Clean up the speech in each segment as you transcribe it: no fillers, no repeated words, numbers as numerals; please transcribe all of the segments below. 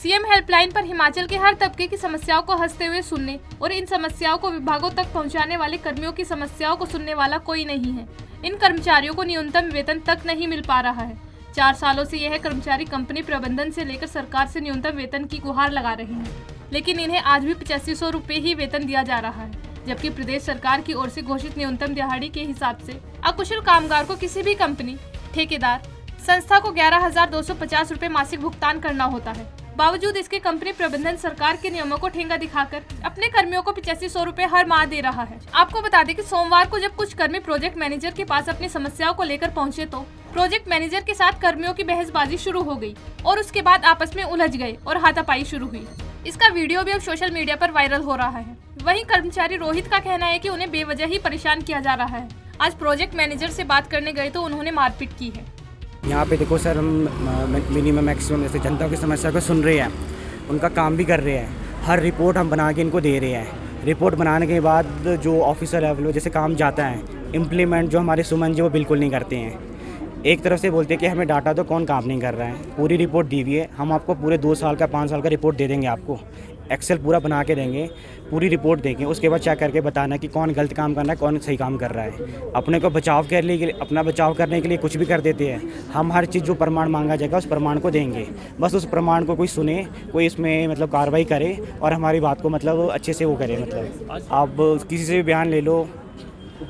CM helpline पर हिमाचल के हर तबके की समस्याओं को हंसते हुए सुनने और इन समस्याओं को विभागों तक पहुंचाने वाले कर्मियों की समस्याओं को सुनने वाला कोई नहीं है। इन कर्मचारियों को न्यूनतम वेतन तक नहीं मिल पा रहा है। 4 सालों से यह कर्मचारी कंपनी प्रबंधन से लेकर सरकार से न्यूनतम वेतन की गुहार लगा रहे हैं, लेकिन इन्हें आज भी 8500 रुपये ही वेतन दिया जा रहा है, जबकि प्रदेश सरकार की ओर से घोषित न्यूनतम दिहाड़ी के हिसाब से अकुशल कामगार को किसी भी कंपनी, ठेकेदार, संस्था को 11,250 रुपये मासिक भुगतान करना होता है। बावजूद इसके कंपनी प्रबंधन सरकार के नियमों को ठेंगा दिखाकर अपने कर्मियों को 8500 रुपये हर माह दे रहा है। आपको बता दें कि सोमवार को जब कुछ कर्मी प्रोजेक्ट मैनेजर के पास अपनी समस्याओं को लेकर पहुंचे तो प्रोजेक्ट मैनेजर के साथ कर्मियों की बहसबाजी शुरू हो गई और उसके बाद आपस में उलझ गए और हाथापाई शुरू हुई। इसका वीडियो भी अब सोशल मीडिया पर वायरल हो रहा है। वहीं कर्मचारी रोहित का कहना है कि उन्हें बेवजह ही परेशान किया जा रहा है। आज प्रोजेक्ट मैनेजर से बात करने गए तो उन्होंने मारपीट की है। यहाँ पे देखो सर, हम मिनिमम मैक्सिमम जैसे जनता की समस्या को सुन रहे हैं, उनका काम भी कर रहे हैं। हर रिपोर्ट हम बना के इनको दे रहे हैं। रिपोर्ट बनाने के बाद जो ऑफिसर लेवल जैसे काम जाता है, इम्प्लीमेंट जो हमारे सुमन जी वो बिल्कुल नहीं करते हैं। एक तरफ से बोलते हैं कि हमें डाटा दो, कौन काम नहीं कर रहा है। पूरी रिपोर्ट दी हुई है, हम आपको पूरे 2 साल का 5 साल का रिपोर्ट दे देंगे, आपको एक्सेल पूरा बना के देंगे, पूरी रिपोर्ट देंगे। उसके बाद चेक करके बताना कि कौन गलत काम कर रहा है, कौन सही काम कर रहा है। अपने को बचाव के लिए, अपना बचाव करने के लिए कुछ भी कर देते हैं। हम हर चीज़ जो प्रमाण मांगा जाएगा उस प्रमाण को देंगे, बस उस प्रमाण को कोई सुने, कोई इसमें मतलब कार्रवाई करे और हमारी बात को मतलब अच्छे से वो करे। मतलब आप किसी से भी बयान ले लो,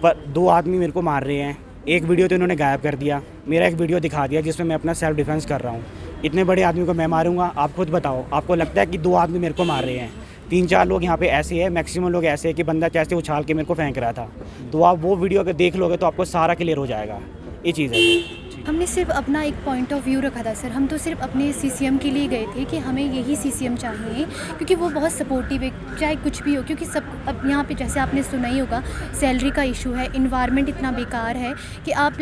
2 आदमी मेरे को मार रहे हैं, एक वीडियो तो इन्होंने गायब कर दिया, मेरा एक वीडियो दिखा दिया जिसमें मैं अपना सेल्फ डिफेंस कर रहा हूँ। इतने बड़े आदमी को मैं मारूंगा? आप खुद बताओ, आपको लगता है कि 2 आदमी मेरे को मार रहे हैं? 3-4 लोग यहाँ पे ऐसे हैं, मैक्सिमम लोग ऐसे हैं कि बंदा कैसे उछाल के मेरे को फेंक रहा था। तो आप वो वीडियो अगर देख लोगे तो आपको सारा क्लियर हो जाएगा। ये चीज़ है। हमने सिर्फ अपना एक पॉइंट ऑफ व्यू रखा था सर। हम तो सिर्फ अपने सीसीएम के लिए गए थे कि हमें यही सीसीएम चाहिए, क्योंकि वो बहुत सपोर्टिव है, चाहे कुछ भी हो। क्योंकि सब अब यहाँ पे जैसे आपने सुना ही होगा, सैलरी का इशू है, इन्वायरमेंट इतना बेकार है कि आप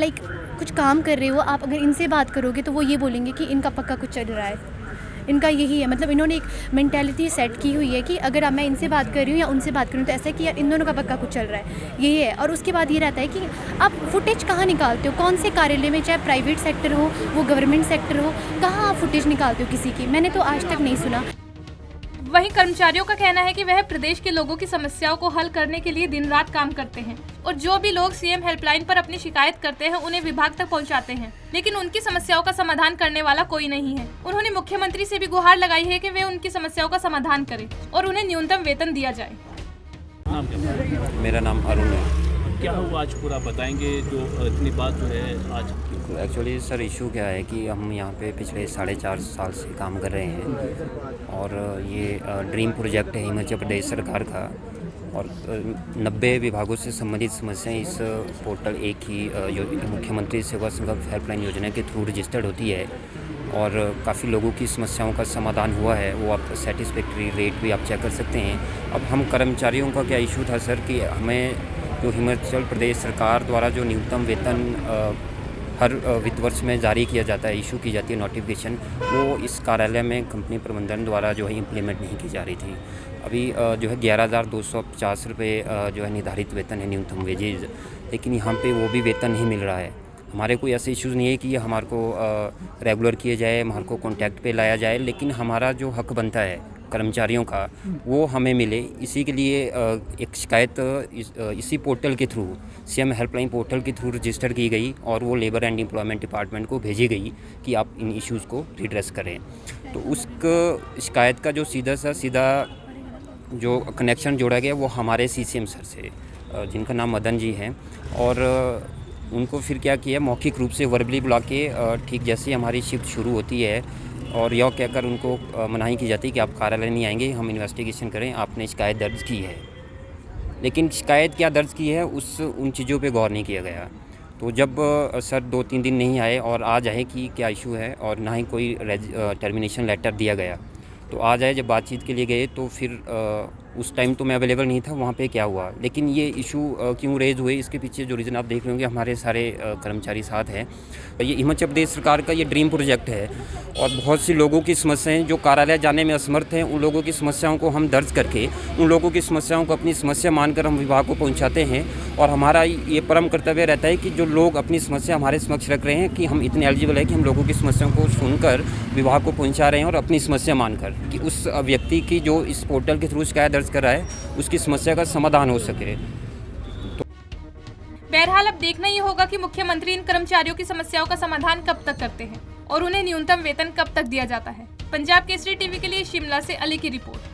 कुछ काम कर रहे हो, आप अगर इनसे बात करोगे तो वो ये बोलेंगे कि इनका पक्का कुछ चल रहा है। इनका यही है, मतलब इन्होंने एक मेंटालिटी सेट की हुई है कि अगर मैं इनसे बात कर रही हूँ या उनसे बात कर रही हूँ तो ऐसा है कि यार इन दोनों का पक्का कुछ चल रहा है, यही है। और उसके बाद ये रहता है कि आप फुटेज कहाँ निकालते हो, कौन से कार्यालय में, चाहे प्राइवेट सेक्टर हो, वो गवर्नमेंट सेक्टर हो, कहाँ आप फुटेज निकालते हो किसी की? मैंने तो आज तक नहीं सुना। वहीं कर्मचारियों का कहना है कि वह प्रदेश के लोगों की समस्याओं को हल करने के लिए दिन रात काम करते हैं और जो भी लोग सीएम हेल्पलाइन पर अपनी शिकायत करते हैं उन्हें विभाग तक पहुंचाते हैं, लेकिन उनकी समस्याओं का समाधान करने वाला कोई नहीं है। उन्होंने मुख्यमंत्री से भी गुहार लगाई है कि वे उनकी समस्याओं का समाधान करें और उन्हें न्यूनतम वेतन दिया जाए। नाम क्या? मेरा नाम अरुण है। क्या हुआ आज पूरा बताएंगे, जो इतनी बात जो है आज? एक्चुअली सर इशू क्या है कि हम यहाँ पे पिछले 4.5 साल से काम कर रहे हैं और ये ड्रीम प्रोजेक्ट है हिमाचल प्रदेश सरकार का, और 90 विभागों से संबंधित समस्याएं इस पोर्टल एक ही मुख्यमंत्री सेवा संकल्प हेल्पलाइन योजना के थ्रू रजिस्टर्ड होती है और काफ़ी लोगों की समस्याओं का समाधान हुआ है। वो आप सेटिस्फैक्ट्री रेट भी आप चेक कर सकते हैं। अब हम कर्मचारियों का क्या इशू था सर कि हमें जो हिमाचल प्रदेश सरकार द्वारा जो न्यूनतम वेतन हर वित्त वर्ष में जारी किया जाता है, इशू की जाती है नोटिफिकेशन, वो इस कार्यालय में कंपनी प्रबंधन द्वारा जो है इम्प्लीमेंट नहीं की जा रही थी। अभी जो है 11,250 रुपये जो है निर्धारित वेतन है, न्यूनतम वेजेज, लेकिन यहाँ पे वो भी वेतन नहीं मिल रहा है। हमारे कोई ऐसे इश्यूज़ नहीं है कि हमारे को रेगुलर किए जाए, हमारे को कॉन्टैक्ट पे लाया जाए, लेकिन हमारा जो हक बनता है कर्मचारियों का वो हमें मिले। इसी के लिए एक शिकायत इसी पोर्टल के थ्रू, सीएम हेल्पलाइन पोर्टल के थ्रू रजिस्टर की गई और वो लेबर एंड एम्प्लॉयमेंट डिपार्टमेंट को भेजी गई कि आप इन इश्यूज़ को रिड्रेस करें। तो उस शिकायत का जो सीधा जो कनेक्शन जोड़ा गया वो हमारे सीसीएम सर से, जिनका नाम मदन जी हैं, और उनको फिर क्या किया, मौखिक रूप से वर्बली बुला के ठीक जैसे ही हमारी शिफ्ट शुरू होती है और यह कहकर उनको मनाही की जाती है कि आप कार्यालय नहीं आएंगे, हम इन्वेस्टिगेशन करें, आपने शिकायत दर्ज की है। लेकिन शिकायत क्या दर्ज की है उन चीज़ों पे गौर नहीं किया गया। तो जब सर 2-3 दिन नहीं आए और आज आए कि क्या इशू है और ना ही कोई टर्मिनेशन लेटर दिया गया, तो आज आए जब बातचीत के लिए गए तो फिर उस टाइम तो मैं अवेलेबल नहीं था वहाँ पे क्या हुआ, लेकिन ये इशू क्यों रेज हुए इसके पीछे जो रीज़न आप देख रहे होंगे, हमारे सारे कर्मचारी साथ हैं। ये हिमाचल प्रदेश सरकार का ये ड्रीम प्रोजेक्ट है और बहुत सी लोगों की समस्याएं जो कार्यालय जाने में असमर्थ हैं, उन लोगों की समस्याओं को हम दर्ज करके उन लोगों की समस्याओं को अपनी समस्या मानकर हम विभाग को पहुंचाते हैं। और हमारा ये परम कर्तव्य रहता है कि जो लोग अपनी समस्या हमारे समक्ष रख रहे हैं कि हम इतने एलिजिबल है कि हम लोगों की समस्याओं को सुनकर विभाग को पहुंचा रहे हैं और अपनी समस्या मानकर कि उस व्यक्ति की जो इस पोर्टल के थ्रू शिकायत दर्ज कर रहा है उसकी समस्या का समाधान हो सके। बहरहाल अब देखना ही होगा कि मुख्यमंत्री इन कर्मचारियों की समस्याओं का समाधान कब तक करते हैं और उन्हें न्यूनतम वेतन कब तक दिया जाता है। पंजाब केसरी टीवी के लिए शिमला से अली की रिपोर्ट।